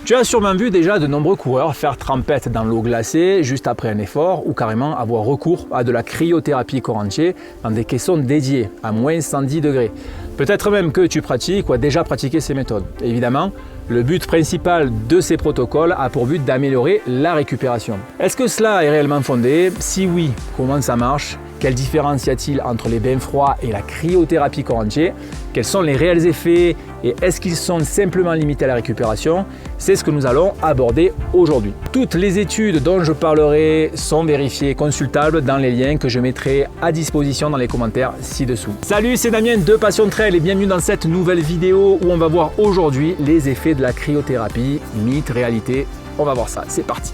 Tu as sûrement vu déjà de nombreux coureurs faire trempette dans l'eau glacée juste après un effort ou carrément avoir recours à de la cryothérapie corps entier dans des caissons dédiés à moins 110 degrés. Peut-être même que tu pratiques ou as déjà pratiqué ces méthodes. Évidemment, le but principal de ces protocoles a pour but d'améliorer la récupération. Est-ce que cela est réellement fondé? Si oui, comment ça marche? Quelle différence y a-t-il entre les bains froids et la cryothérapie corps entier? Quels sont les réels effets et est-ce qu'ils sont simplement limités à la récupération? C'est ce que nous allons aborder aujourd'hui. Toutes les études dont je parlerai sont vérifiées et consultables dans les liens que je mettrai à disposition dans les commentaires ci-dessous. Salut, c'est Damien de Passion Trail et bienvenue dans cette nouvelle vidéo où on va voir aujourd'hui les effets de la cryothérapie, mythe, réalité. On va voir ça, c'est parti.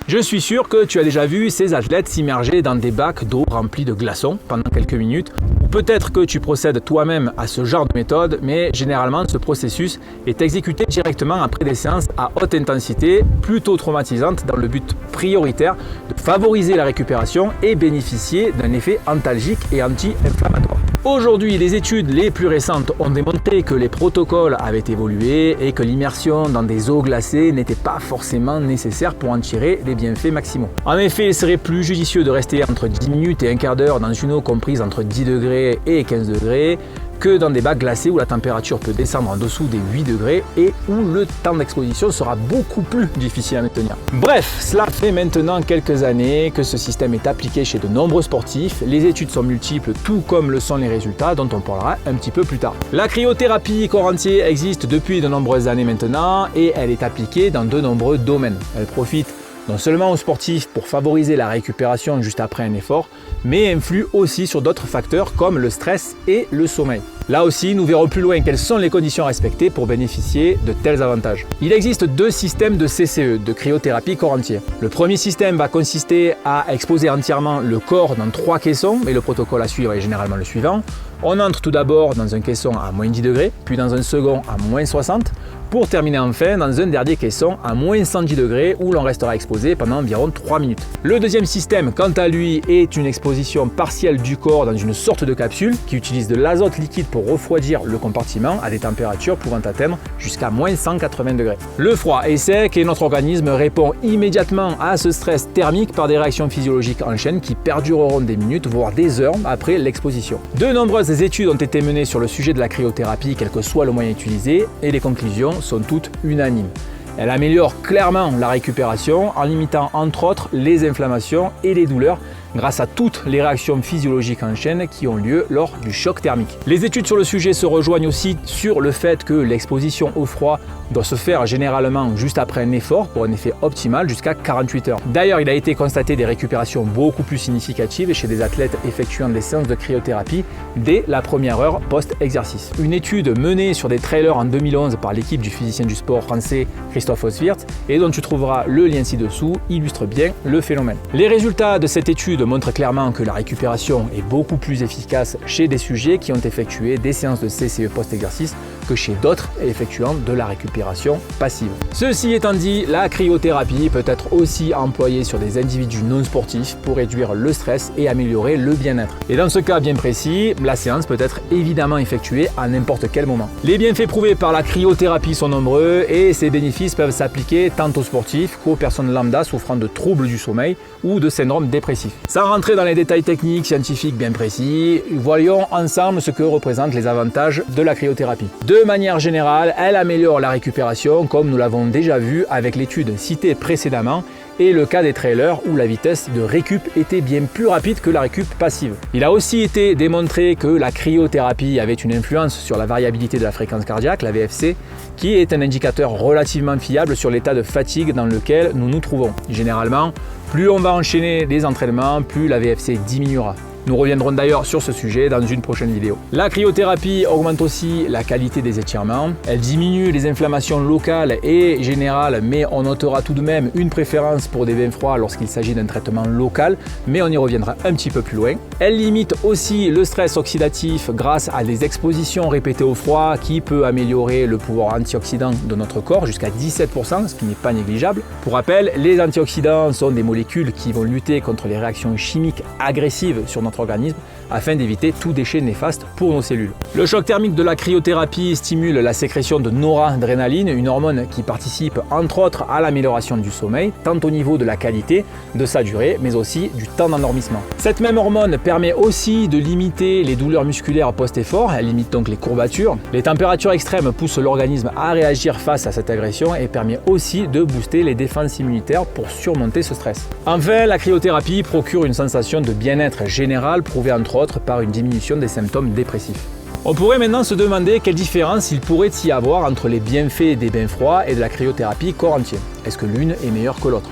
Je suis sûr que tu as déjà vu ces athlètes s'immerger dans des bacs d'eau remplis de glaçons pendant quelques minutes. Ou peut-être que tu procèdes toi-même à ce genre de méthode, mais généralement ce processus est exécuté directement après des séances à haute intensité, plutôt traumatisantes, dans le but prioritaire de favoriser la récupération et bénéficier d'un effet antalgique et anti-inflammatoire. Aujourd'hui, les études les plus récentes ont démontré que les protocoles avaient évolué et que l'immersion dans des eaux glacées n'était pas forcément nécessaire pour en tirer les bienfaits maximaux. En effet, il serait plus judicieux de rester entre 10 minutes et un quart d'heure dans une eau comprise entre 10 degrés et 15 degrés que dans des bacs glacés où la température peut descendre en dessous des 8 degrés et où le temps d'exposition sera beaucoup plus difficile à maintenir. Bref, cela fait maintenant quelques années que ce système est appliqué chez de nombreux sportifs. Les études sont multiples, tout comme le sont les résultats dont on parlera un petit peu plus tard. La cryothérapie corps entier existe depuis de nombreuses années maintenant et elle est appliquée dans de nombreux domaines. Elle profite non seulement aux sportifs pour favoriser la récupération juste après un effort, mais influe aussi sur d'autres facteurs comme le stress et le sommeil. Là aussi, nous verrons plus loin quelles sont les conditions respectées pour bénéficier de tels avantages. Il existe deux systèmes de CCE, de cryothérapie corps entier. Le premier système va consister à exposer entièrement le corps dans 3 caissons, et le protocole à suivre est généralement le suivant. On entre tout d'abord dans un caisson à moins 10 degrés, puis dans un second à moins 60, pour terminer enfin dans un dernier caisson à moins 110 degrés où l'on restera exposé pendant environ 3 minutes. Le deuxième système, quant à lui, est une exposition partielle du corps dans une sorte de capsule qui utilise de l'azote liquide pour refroidir le compartiment à des températures pouvant atteindre jusqu'à moins 180 degrés. Le froid est sec et notre organisme répond immédiatement à ce stress thermique par des réactions physiologiques en chaîne qui perdureront des minutes voire des heures après l'exposition. De nombreuses études ont été menées sur le sujet de la cryothérapie, quel que soit le moyen utilisé, et les conclusions sont toutes unanimes. Elle améliore clairement la récupération en limitant entre autres les inflammations et les douleurs grâce à toutes les réactions physiologiques en chaîne qui ont lieu lors du choc thermique. Les études sur le sujet se rejoignent aussi sur le fait que l'exposition au froid doit se faire généralement juste après un effort pour un effet optimal jusqu'à 48 heures. D'ailleurs, il a été constaté des récupérations beaucoup plus significatives chez des athlètes effectuant des séances de cryothérapie dès la première heure post-exercice. Une étude menée sur des trailers en 2011 par l'équipe du physicien du sport français Christophe Oswirth et dont tu trouveras le lien ci-dessous illustre bien le phénomène. Les résultats de cette étude montrent clairement que la récupération est beaucoup plus efficace chez des sujets qui ont effectué des séances de CCE post-exercice que chez d'autres effectuant de la récupération passive. Ceci étant dit, la cryothérapie peut être aussi employée sur des individus non sportifs pour réduire le stress et améliorer le bien-être. Et dans ce cas bien précis, la séance peut être évidemment effectuée à n'importe quel moment. Les bienfaits prouvés par la cryothérapie sont nombreux et ces bénéfices peuvent s'appliquer tant aux sportifs qu'aux personnes lambda souffrant de troubles du sommeil ou de syndrome dépressif. Sans rentrer dans les détails techniques, scientifiques bien précis, voyons ensemble ce que représentent les avantages de la cryothérapie. De manière générale, elle améliore la récupération comme nous l'avons déjà vu avec l'étude citée précédemment et le cas des trailers où la vitesse de récup était bien plus rapide que la récup passive. Il a aussi été démontré que la cryothérapie avait une influence sur la variabilité de la fréquence cardiaque, la VFC, qui est un indicateur relativement fiable sur l'état de fatigue dans lequel nous nous trouvons. Généralement, plus on va enchaîner les entraînements, plus la VFC diminuera. Nous reviendrons d'ailleurs sur ce sujet dans une prochaine vidéo. La cryothérapie augmente aussi la qualité des étirements. Elle diminue les inflammations locales et générales, mais on notera tout de même une préférence pour des bains froids lorsqu'il s'agit d'un traitement local, mais on y reviendra un petit peu plus loin. Elle limite aussi le stress oxydatif grâce à des expositions répétées au froid qui peut améliorer le pouvoir antioxydant de notre corps jusqu'à 17%, ce qui n'est pas négligeable. Pour rappel, les antioxydants sont des molécules qui vont lutter contre les réactions chimiques agressives sur notre organisme afin d'éviter tout déchet néfaste pour nos cellules. Le choc thermique de la cryothérapie stimule la sécrétion de noradrénaline, une hormone qui participe entre autres à l'amélioration du sommeil, tant au niveau de la qualité, de sa durée, mais aussi du temps d'endormissement. Cette même hormone permet aussi de limiter les douleurs musculaires post-effort, elle limite donc les courbatures. Les températures extrêmes poussent l'organisme à réagir face à cette agression et permet aussi de booster les défenses immunitaires pour surmonter ce stress. Enfin, la cryothérapie procure une sensation de bien-être général prouvée entre autres par une diminution des symptômes dépressifs. On pourrait maintenant se demander quelle différence il pourrait y avoir entre les bienfaits des bains froids et de la cryothérapie corps entier. Est-ce que l'une est meilleure que l'autre?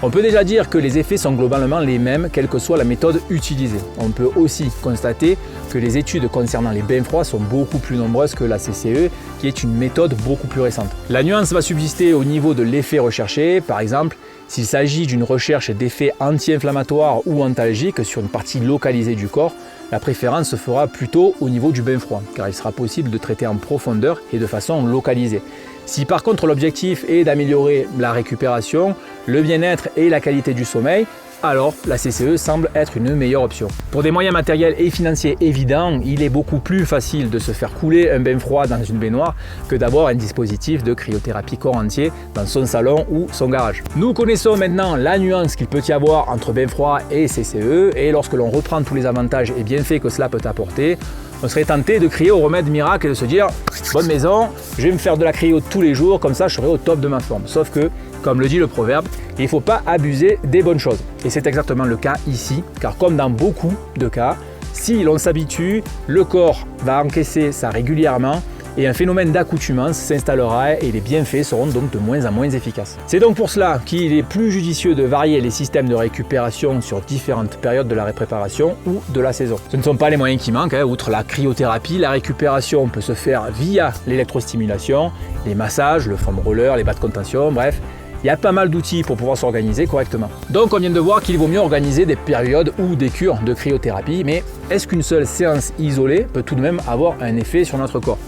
On peut déjà dire que les effets sont globalement les mêmes, quelle que soit la méthode utilisée. On peut aussi constater que les études concernant les bains froids sont beaucoup plus nombreuses que la CCE, qui est une méthode beaucoup plus récente. La nuance va subsister au niveau de l'effet recherché. Par exemple, s'il s'agit d'une recherche d'effets anti-inflammatoires ou antalgiques sur une partie localisée du corps, la préférence se fera plutôt au niveau du bain froid, car il sera possible de traiter en profondeur et de façon localisée. Si par contre l'objectif est d'améliorer la récupération, le bien-être et la qualité du sommeil, alors la CCE semble être une meilleure option. Pour des moyens matériels et financiers évidents, il est beaucoup plus facile de se faire couler un bain froid dans une baignoire que d'avoir un dispositif de cryothérapie corps entier dans son salon ou son garage. Nous connaissons maintenant la nuance qu'il peut y avoir entre bain froid et CCE, et lorsque l'on reprend tous les avantages et bienfaits que cela peut apporter, on serait tenté de crier au remède miracle et de se dire « bonne maison, je vais me faire de la cryo tous les jours, comme ça je serai au top de ma forme ». Sauf que, comme le dit le proverbe, il ne faut pas abuser des bonnes choses. Et c'est exactement le cas ici, car comme dans beaucoup de cas, si l'on s'habitue, le corps va encaisser ça régulièrement et un phénomène d'accoutumance s'installera et les bienfaits seront donc de moins en moins efficaces. C'est donc pour cela qu'il est plus judicieux de varier les systèmes de récupération sur différentes périodes de la préparation ou de la saison. Ce ne sont pas les moyens qui manquent, outre la cryothérapie, la récupération peut se faire via l'électrostimulation, les massages, le foam roller, les bas de contention, bref. Il y a pas mal d'outils pour pouvoir s'organiser correctement. Donc on vient de voir qu'il vaut mieux organiser des périodes ou des cures de cryothérapie, mais est-ce qu'une seule séance isolée peut tout de même avoir un effet sur notre corps ?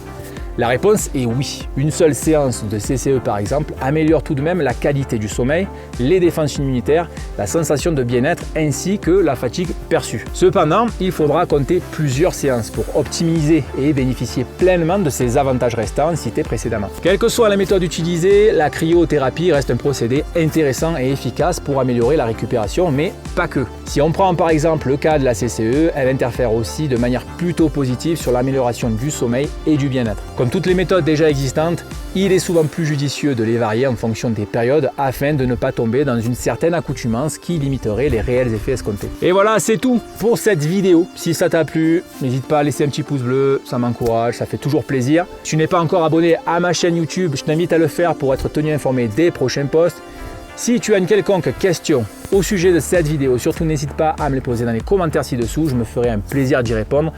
La réponse est oui. Une seule séance de CCE par exemple améliore tout de même la qualité du sommeil, les défenses immunitaires, la sensation de bien-être ainsi que la fatigue perçue. Cependant, il faudra compter plusieurs séances pour optimiser et bénéficier pleinement de ces avantages restants cités précédemment. Quelle que soit la méthode utilisée, la cryothérapie reste un procédé intéressant et efficace pour améliorer la récupération, mais pas que. Si on prend par exemple le cas de la CCE, elle interfère aussi de manière plutôt positive sur l'amélioration du sommeil et du bien-être. Comme toutes les méthodes déjà existantes, il est souvent plus judicieux de les varier en fonction des périodes afin de ne pas tomber dans une certaine accoutumance qui limiterait les réels effets escomptés. Et voilà, c'est tout pour cette vidéo. Si ça t'a plu, n'hésite pas à laisser un petit pouce bleu, ça m'encourage, ça fait toujours plaisir. Si tu n'es pas encore abonné à ma chaîne YouTube, je t'invite à le faire pour être tenu informé des prochains posts. Si tu as une quelconque question au sujet de cette vidéo, surtout n'hésite pas à me les poser dans les commentaires ci-dessous, je me ferai un plaisir d'y répondre.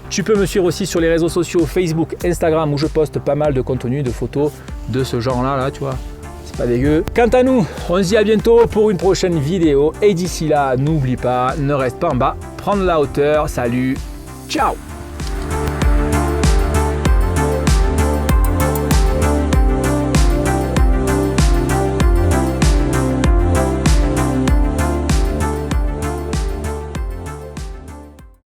Tu peux me suivre aussi sur les réseaux sociaux Facebook, Instagram où je poste pas mal de contenu, de photos de ce genre-là, tu vois. C'est pas dégueu. Quant à nous, on se dit à bientôt pour une prochaine vidéo et d'ici là, n'oublie pas, ne reste pas en bas, prends de la hauteur. Salut, ciao!